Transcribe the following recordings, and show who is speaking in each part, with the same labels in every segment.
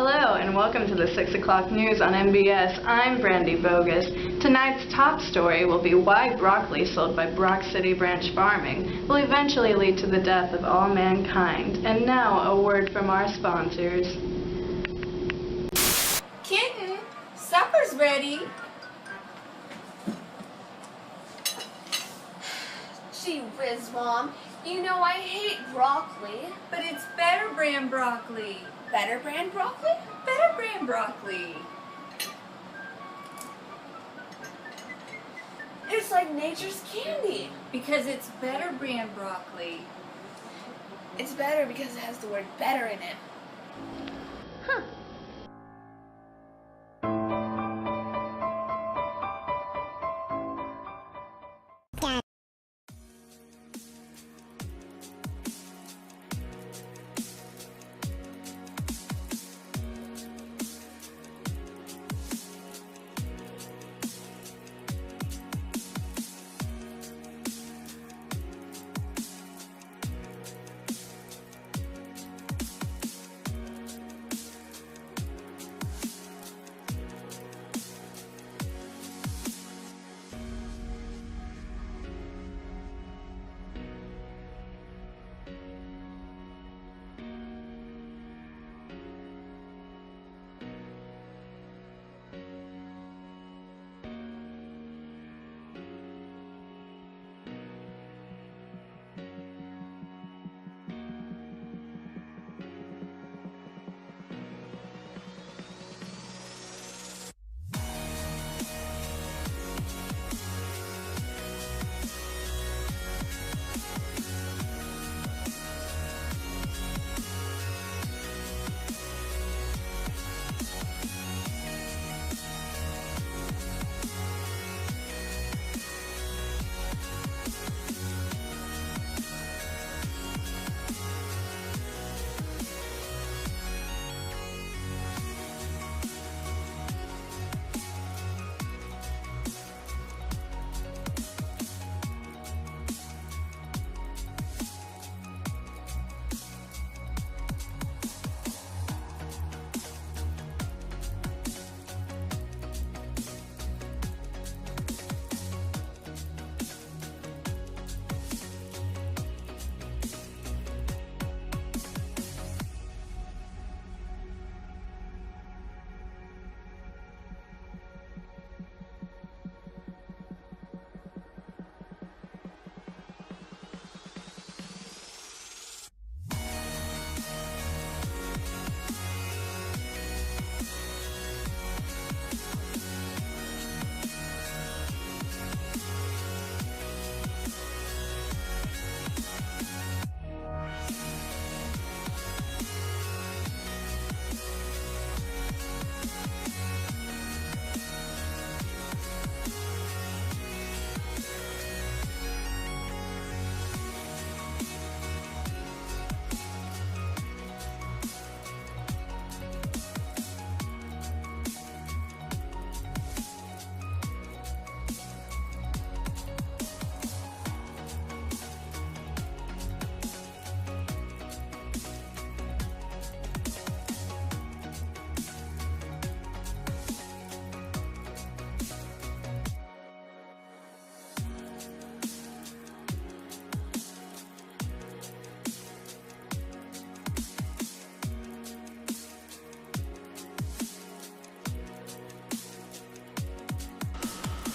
Speaker 1: Hello and welcome to the 6 o'clock news on MBS. I'm Brandy Bogus. Tonight's top story will be why broccoli sold by Brock City Branch Farming will eventually lead to the death of all mankind. And now a word from our sponsors.
Speaker 2: Kitten, supper's ready. Gee whiz, Mom. You know I hate broccoli. But it's Better Brand broccoli. Better Brand broccoli? Better Brand broccoli. It's like nature's candy. Because it's Better Brand broccoli. It's better because it has the word better in it. Huh.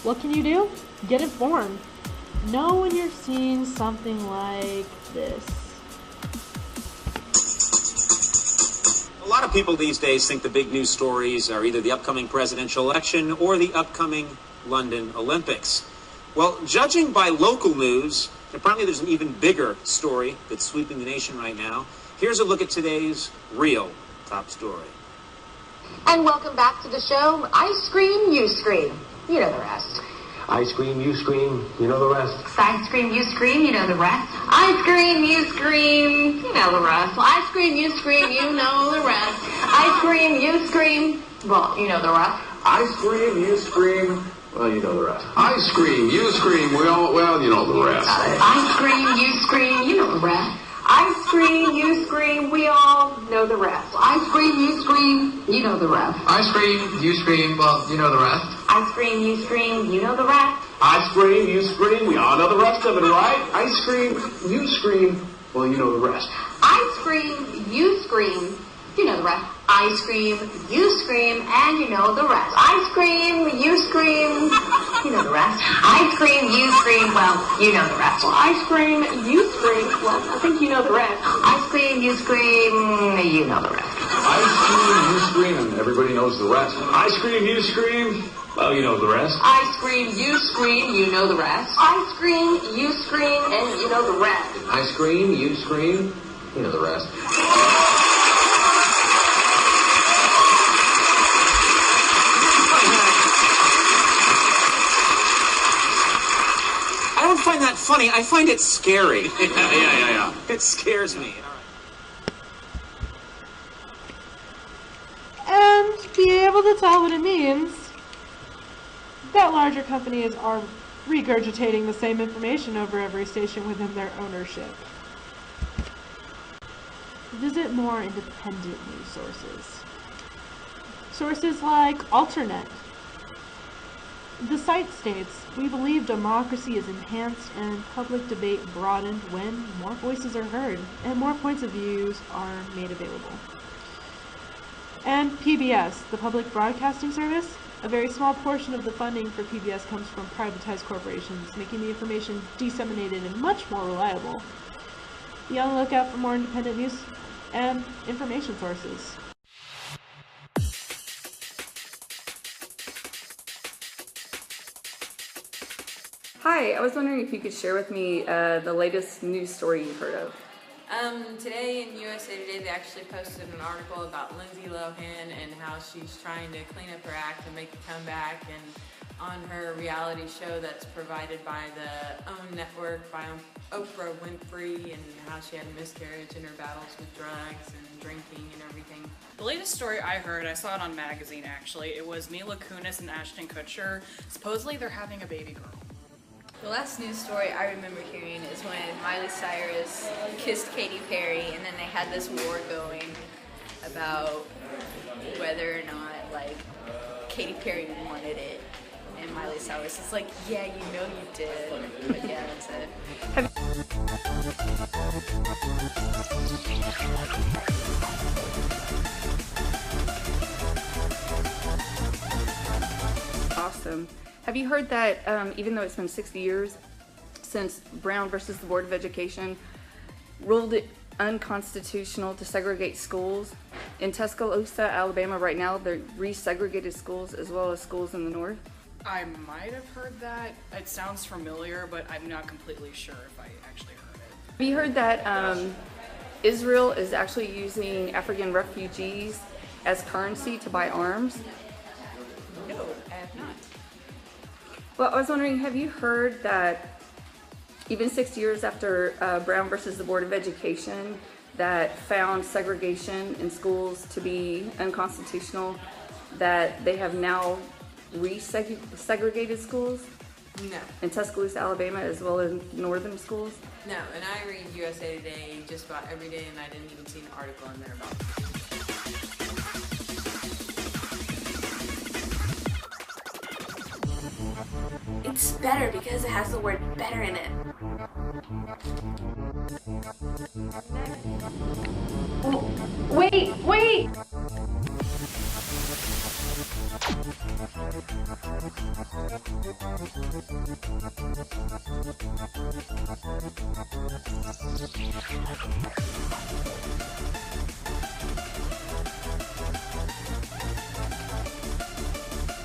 Speaker 3: What can you do? Get informed. Know when you're seeing something like this.
Speaker 4: A lot of people these days think the big news stories are either the upcoming presidential election or the upcoming London Olympics. Well, judging by local news, apparently there's an even bigger story that's sweeping the nation right now. Here's a look at today's real top story.
Speaker 5: And welcome back to the show. I scream, you scream. You know the rest.
Speaker 6: I scream, you scream, you know the rest.
Speaker 5: I scream, you scream, you know the rest. I scream, you scream, you know the rest. Well, I scream, you scream, you know the rest. I scream, you scream, well, you know the rest.
Speaker 6: I scream, you scream, well, you know the rest.
Speaker 7: I scream, you scream, well, you know the rest.
Speaker 5: I scream, you scream, you know the rest. I scream, you scream, we all know. know the rest. I scream, you scream, you know the rest.
Speaker 7: I scream, you scream, well, you know the rest.
Speaker 5: I scream, you scream, you know the rest.
Speaker 6: I scream, you scream, we all know the rest of it, right? I scream, you scream, well, you know the rest.
Speaker 5: I scream, you scream, you know the rest. I scream, you scream, and you know the rest. I scream, you scream, you know the rest. I scream, you scream, well, you know the rest. Well, I scream, you scream, well, I think you know the rest. I scream, you scream, you know the rest.
Speaker 6: I scream, you scream, and everybody knows the rest. I scream, you scream, well, you know the rest.
Speaker 5: I scream, you scream, you know the rest. I scream, you scream, and you know the rest.
Speaker 6: I scream, you scream, you know the rest.
Speaker 4: I don't find that funny. I find it scary. Yeah. It scares me.
Speaker 3: And be able to tell what it means that larger companies are regurgitating the same information over every station within their ownership. Visit more independent news sources. Sources like Alternet. The site states, "We believe democracy is enhanced and public debate broadened when more voices are heard and more points of views are made available." And PBS, the Public Broadcasting Service. A very small portion of the funding for PBS comes from privatized corporations, making the information disseminated and much more reliable. Be on the lookout for more independent news and information sources.
Speaker 8: Hi, I was wondering if you could share with me the latest news story you've heard of.
Speaker 9: Today in USA Today they actually posted an article about Lindsay Lohan and how she's trying to clean up her act and make a comeback, and on her reality show that's provided by the OWN network by Oprah Winfrey, and how she had a miscarriage in her battles with drugs and drinking and everything.
Speaker 10: The latest story I heard, I saw it on Magazine actually, it was Mila Kunis and Ashton Kutcher. Supposedly they're having a baby girl.
Speaker 2: The last news story I remember hearing is when Miley Cyrus kissed Katy Perry, and then they had this war going about whether or not, like, Katy Perry wanted it. And Miley Cyrus is like, yeah, you know you did. But yeah, that's it.
Speaker 8: Awesome. Have you heard that even though it's been 60 years since Brown versus the Board of Education ruled it unconstitutional to segregate schools? In Tuscaloosa, Alabama right now, they're resegregated schools as well as schools in the north.
Speaker 10: I might have heard that. It sounds familiar, but I'm not completely sure if I actually heard it.
Speaker 8: Have you heard that Israel is actually using African refugees as currency to buy arms?
Speaker 10: No, I have not.
Speaker 8: Well, I was wondering, have you heard that even 6 years after Brown versus the Board of Education that found segregation in schools to be unconstitutional, that they have now resegregated schools?
Speaker 9: No.
Speaker 8: In Tuscaloosa, Alabama, as well as northern schools?
Speaker 9: No, and I read USA Today just about every day, and I didn't even see an article in there about it.
Speaker 2: It's better because it has the word better in it.
Speaker 1: Wait!